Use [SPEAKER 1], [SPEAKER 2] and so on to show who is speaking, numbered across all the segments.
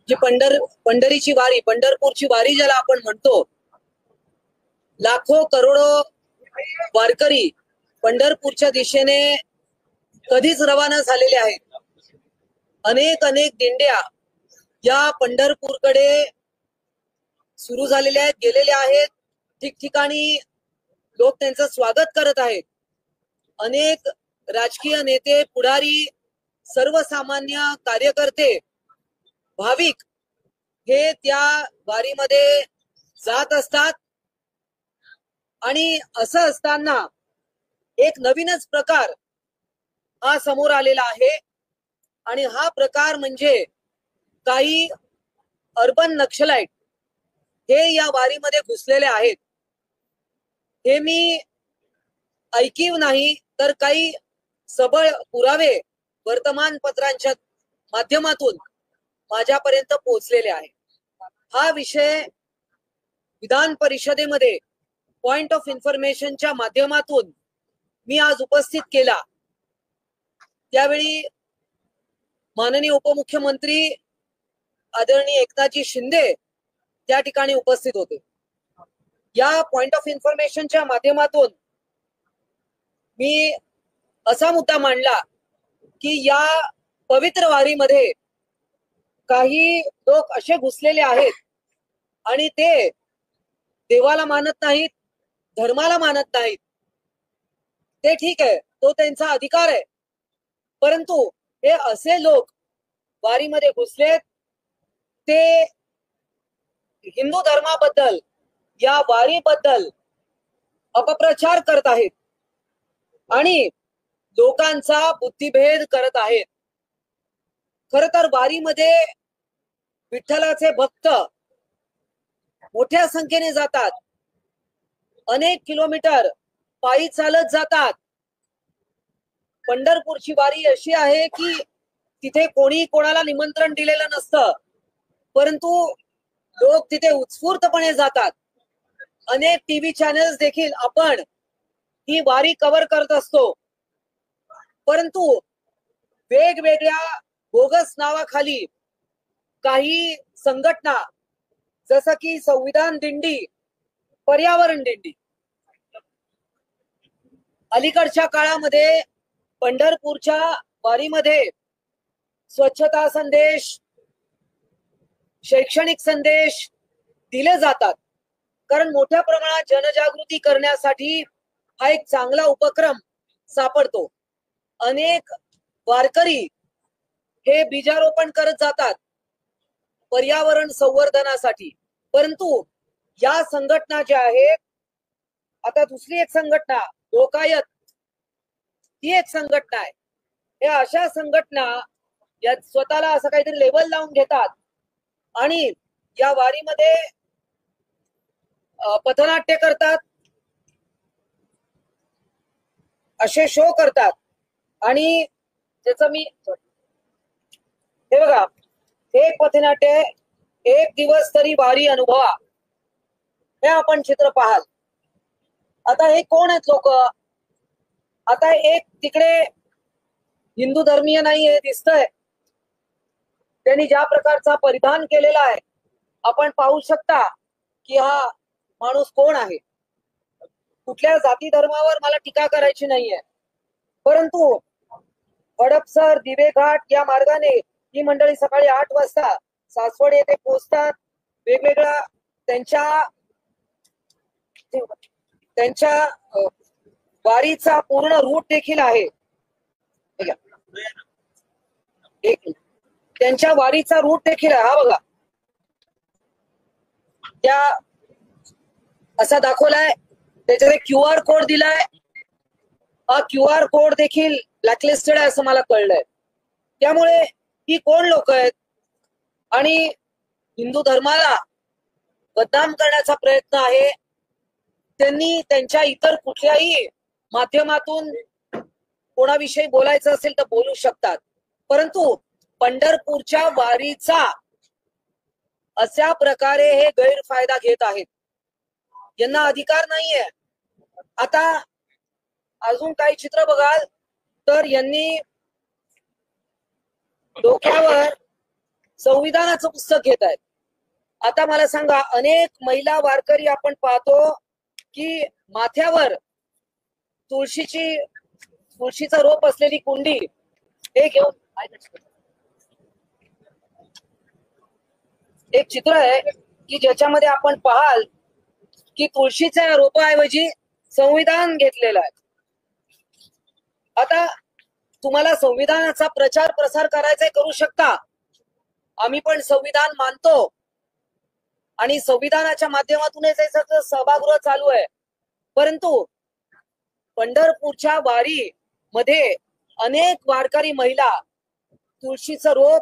[SPEAKER 1] जी पंढरीची वारी, पंढरपूरची वारी ज्याला आपण म्हणतो, लाखो करोडो वारकरी पंढरपूरच्या दिशेने कधीच रवाना झालेले आहेत. अनेक अनेक दिंड्या या पंढरपूरकडे सुरू झालेल्या आहेत, गेलेल्या आहेत. ठिकठिकाणी लोक त्यांचं स्वागत करत आहेत. अनेक राजकीय नेते, पुढारी, सर्वसामान्य कार्यकर्ते, भाविक हे त्या वारीमध्ये जात असतात. आणि असं असताना एक नवीनच प्रकार हा समोर आलेला आहे. आणि हा प्रकार म्हणजे काही अर्बन नक्षलाइट हे या वारीमध्ये घुसलेले आहेत. हे मी ऐकीव नाही तर काही सबळ पुरावे वर्तमानपत्रांच्या माध्यमातून माझ्यापर्यंत पोहोचलेले आहे. हा विषय विधान परिषदेमध्ये पॉइंट ऑफ इन्फॉर्मेशनच्या माध्यमातून मी आज उपस्थित केला. त्यावेळी माननीय उपमुख्यमंत्री आदरणीय एकनाथजी शिंदे त्या ठिकाणी उपस्थित होते. या पॉइंट ऑफ इन्फॉर्मेशनच्या माध्यमातून मी असा मुद्दा मांडला की या पवित्र वारीमध्ये काही लोक असे घुसलेले आहेत आणि ते देवाला मानत नाहीत, धर्माला मानत नाहीत. ते ठीक आहे, तो त्यांचा अधिकार आहे. परंतु हे असे लोक वारीमध्ये घुसलेत, ते हिंदू धर्माबद्दल, या वारीबद्दल अपप्रचार करत आहेत आणि लोकांचा बुद्धिभेद करत आहेत. खर तर वारीमध्ये विठ्ठलाचे भक्त मोठ्या संख्येने जातात. अनेक किलोमीटर पायी चालत जातात. पंढरपूरची वारी अशी आहे की तिथे कोणी कोणाला निमंत्रण दिलेलं नसतं, परंतु लोक तिथे उत्स्फूर्तपणे जातात. अनेक टीव्ही चॅनल्स देखील आपण ही वारी कव्हर करत असतो. परंतु वेगवेगळ्या बोगस नावाखाली काही संघटना, जसं की संविधान दिंडी, पर्यावरण दिंडी, अलीकडच्या काळामध्ये पंढरपूरच्या वारीमध्ये स्वच्छता संदेश, शैक्षणिक संदेश दिले जातात. कारण मोठ्या प्रमाणात जनजागृती करण्यासाठी हा एक चांगला उपक्रम सापडतो. अनेक वारकरी हे बीजारोपण करत जातात पर्यावरण संवर्धनासाठी. परंतु या संघटना ज्या आहेत, आता दुसरी एक संघटना लोकायत, ही एक संघटना आहे. या अशा संघटना या स्वतःला असं काहीतरी लेबल लावून घेतात आणि या वारीमध्ये पथनाट्य करतात, असे शो करतात. आणि त्याचं मी हे बघा, एक पथनाट्य, एक दिवस तरी वारी अनुभवा, हे आपण चित्र पाहाल. आता हे कोण आहेत लोक? आता एक तिकडे हिंदू धर्मीय नाही हे दिसतंय. त्यांनी ज्या प्रकारचा परिधान केलेला आहे, आपण पाहू शकता की हा माणूस कोण आहे. कुठल्या जाती धर्मावर मला टीका करायची नाहीये, परंतु हडपसर, दिवेघाट या मार्गाने ही मंडळी सकाळी 8 वाजता सासवड येथे पोहोचतात. वेगवेगळ्या त्यांच्या वारीचा पूर्ण रूट देखील आहे. त्यांच्या वारीचा रूट देखील आहे. हा बघा, त्या असा दाखवलाय, त्याच्यात QR कोड दिलाय. हा QR कोड देखील ब्लॅकलिस्टेड आहे असं मला कळलंय. त्यामुळे ही कोण लोक आहेत आणि हिंदू धर्माला बदनाम करण्याचा प्रयत्न आहे. त्यांनी त्यांच्या इतर कुठल्याही माध्यमातून कोणाविषयी बोलायचं असेल तर बोलू शकतात, परंतु पंढरपूरच्या वारीचा अशा प्रकारे हे गैरफायदा घेत आहेत. यांना अधिकार नाहीये. आता अजून काही चित्र बघाल तर यांनी डोक्यावर संविधानाचं पुस्तक घेत आहेत. आता मला सांगा, अनेक महिला वारकरी आपण पाहतो की माथ्यावर तुळशीचं रोप असलेली कुंडी हे घेऊन, एक चित्र आहे की ज्याच्यामध्ये आपण पाहाल की तुळशीच्या रोपाऐवजी संविधान घेतलेलं आहे. आता तुम्हाला संविधानाचा प्रचार प्रसार करायचा करू शकता. आम्ही पण संविधान मानतो आणि संविधानाच्या माध्यमातूनच याचं सभागृह चालू आहे. परंतु पंढरपूरच्या वारी मध्ये अनेक वारकरी महिला तुळशीचं रोप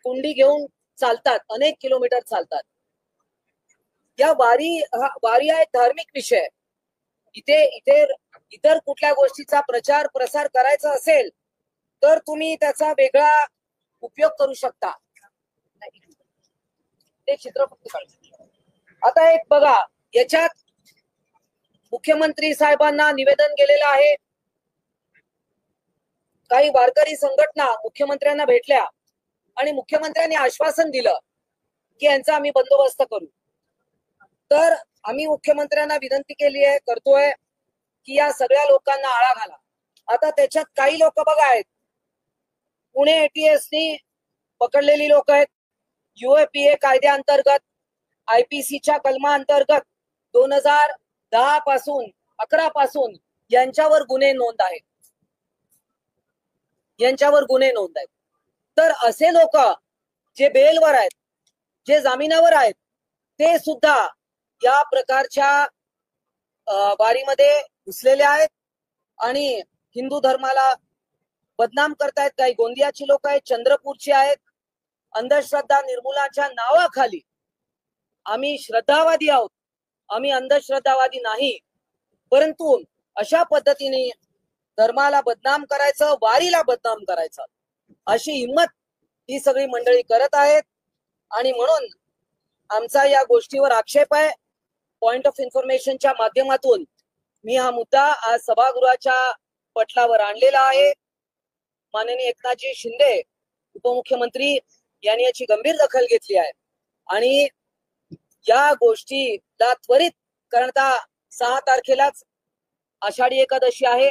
[SPEAKER 1] कुंडी घेऊन चालतात, अनेक किलोमीटर चालतात. या वारी हा एक धार्मिक विषय. इतर कुठल्या गोष्टीचा प्रचार प्रसार करायचा असेल तर तुम्ही त्याचा वेगळा उपयोग करू शकता. ते चित्र फक्त काढू. आता एक बघा, याच्यात मुख्यमंत्री साहेबांना निवेदन गेलेलं आहे. काही वारकरी संघटना मुख्यमंत्र्यांना भेटल्या आणि मुख्यमंत्र्यांनी आश्वासन दिलं की यांचा आम्ही बंदोबस्त करू. तर आम्ही मुख्यमंत्र्यांना विनंती करतोय की या सगळ्या लोकांना आळा घाला. आता त्याच्यात काही लोक बघा आहेत, पुणे ATSनी पकडलेली लोक आहेत. UAPA कायद्याअंतर्गत, IPCच्या कलमाअंतर्गत 2010 पासून 11 पासून यांच्यावर गुन्हे नोंद आहेत. तर असे लोक जे बेलवर आहेत, जे जामिनावर आहेत, ते सुद्धा या प्रकारच्या वारीमध्ये घुसलेले आहेत आणि हिंदू धर्माला बदनाम करतायत. काही गोंदियाची लोक आहेत, चंद्रपूरची आहेत. अंधश्रद्धा निर्मूलनाच्या नावाखाली आम्ही श्रद्धावादी आहोत, आम्ही अंधश्रद्धावादी नाही. परंतु अशा पद्धतीने धर्माला बदनाम करायचं, वारीला बदनाम करायचं, अशी हिंमत ही सगळी मंडळी करत आहेत. आणि म्हणून आमचा या गोष्टीवर आक्षेप आहे. पॉइंट ऑफ इन्फॉर्मेशनच्या माध्यमातून मी हा मुद्दा आज सभागृहाच्या पटलावर आणलेला आहे. माननीय एकनाथजी शिंदे उपमुख्यमंत्री यांनी याची गंभीर दखल घेतली आहे आणि या गोष्टीला त्वरित, कारण आता 6 तारखेलाच आषाढी एकादशी आहे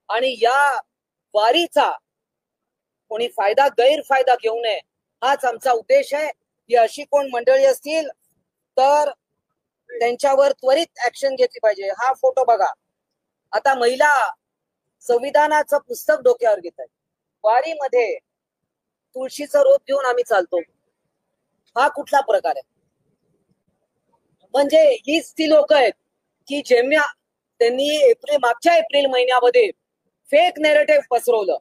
[SPEAKER 1] आणि या वारीचा कोणी गैरफायदा घेऊ नये हाच आमचा उद्देश आहे. की अशी कोण मंडळी असतील तर त्यांच्यावर त्वरित ऍक्शन घेतली पाहिजे. हा फोटो बघा. आता महिला संविधानाचं पुस्तक डोक्यावर घेत आहेत. वारीमध्ये तुळशीचं रोप घेऊन आम्ही चालतो, हा कुठला प्रकार आहे? म्हणजे हीच ती लोक आहेत की जेव्हा त्यांनी मागच्या एप्रिल महिन्यामध्ये फेक नेरेटिव्ह पसरवलं,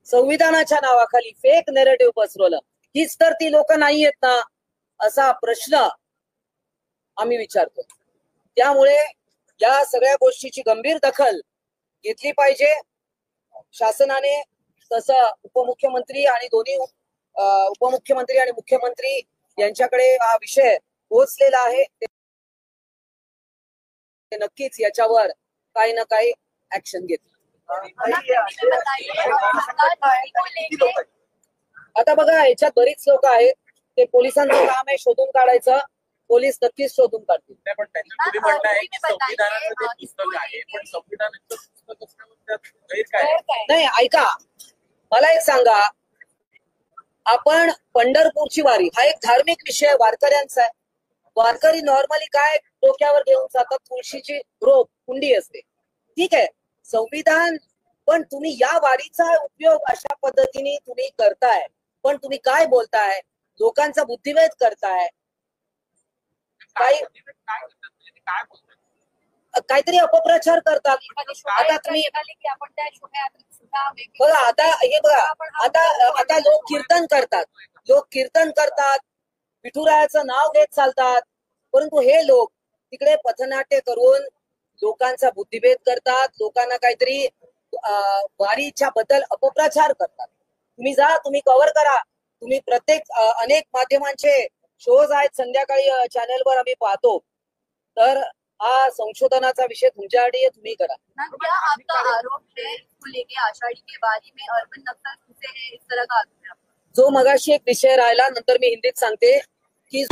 [SPEAKER 1] संविधानाच्या नावाखाली फेक नेरेटिव्ह पसरवलं, हीच तर ती लोक नाही आहेत ना, असा प्रश्न आम्ही विचारतो. त्यामुळे या सगळ्या गोष्टीची गंभीर दखल घेतली पाहिजे शासनाने. तसं उपमुख्यमंत्री आणि दोन्ही उपमुख्यमंत्री आणि मुख्यमंत्री यांच्याकडे हा विषय पोहोचलेला आहे. ते नक्कीच याच्यावर काही ना काही ऍक्शन घेतील. आता बघा, याच्यात बरीच लोक आहेत. ते पोलिसांचं काम आहे शोधून काढायचं. पोलीस नक्कीच शोधून काढतील. नाही, ऐका, मला एक सांगा, आपण पंढरपूरची वारी हा एक धार्मिक विषय वारकऱ्यांचा आहे. वारकरी नॉर्मली काय डोक्यावर घेऊन जातात? तुळशीची रोप कुंडी असते, ठीक आहे, संविधान. पण तुम्ही या वारीचा उपयोग अशा पद्धतीने तुम्ही करताय, पण तुम्ही काय बोलताय? लोकांचा बुद्धिभेद करताय, काहीतरी अपप्रचार करतात. आता तुम्ही बघा, आता हे बघा, आता लोक कीर्तन करतात, विठुरायाचं नाव घेत चालतात, परंतु हे लोक तिकडे पथनाट्य करून लोकांचा बुद्धिभेद करतात, लोकांना काहीतरी वारीच्या बद्दल अपप्रचार करतात. तुम्ही जा, तुम्ही कव्हर करा. तुम्ही अनेक माध्यमांचे शोज आहेत, संध्याकाळी चॅनलवर आम्ही पाहतो. तर हा संशोधनाचा विषय तुमच्यासाठी है, तुम्ही करा.
[SPEAKER 2] क्या आपका आरोप है इसको लेके आषाढ़ी के बारी में अर्बन नक्सल घुसे हैं, इस तरह का आरोप है?
[SPEAKER 1] जो मगाशी एक विषय राहिला, नंतर मी हिंदीत सांगते की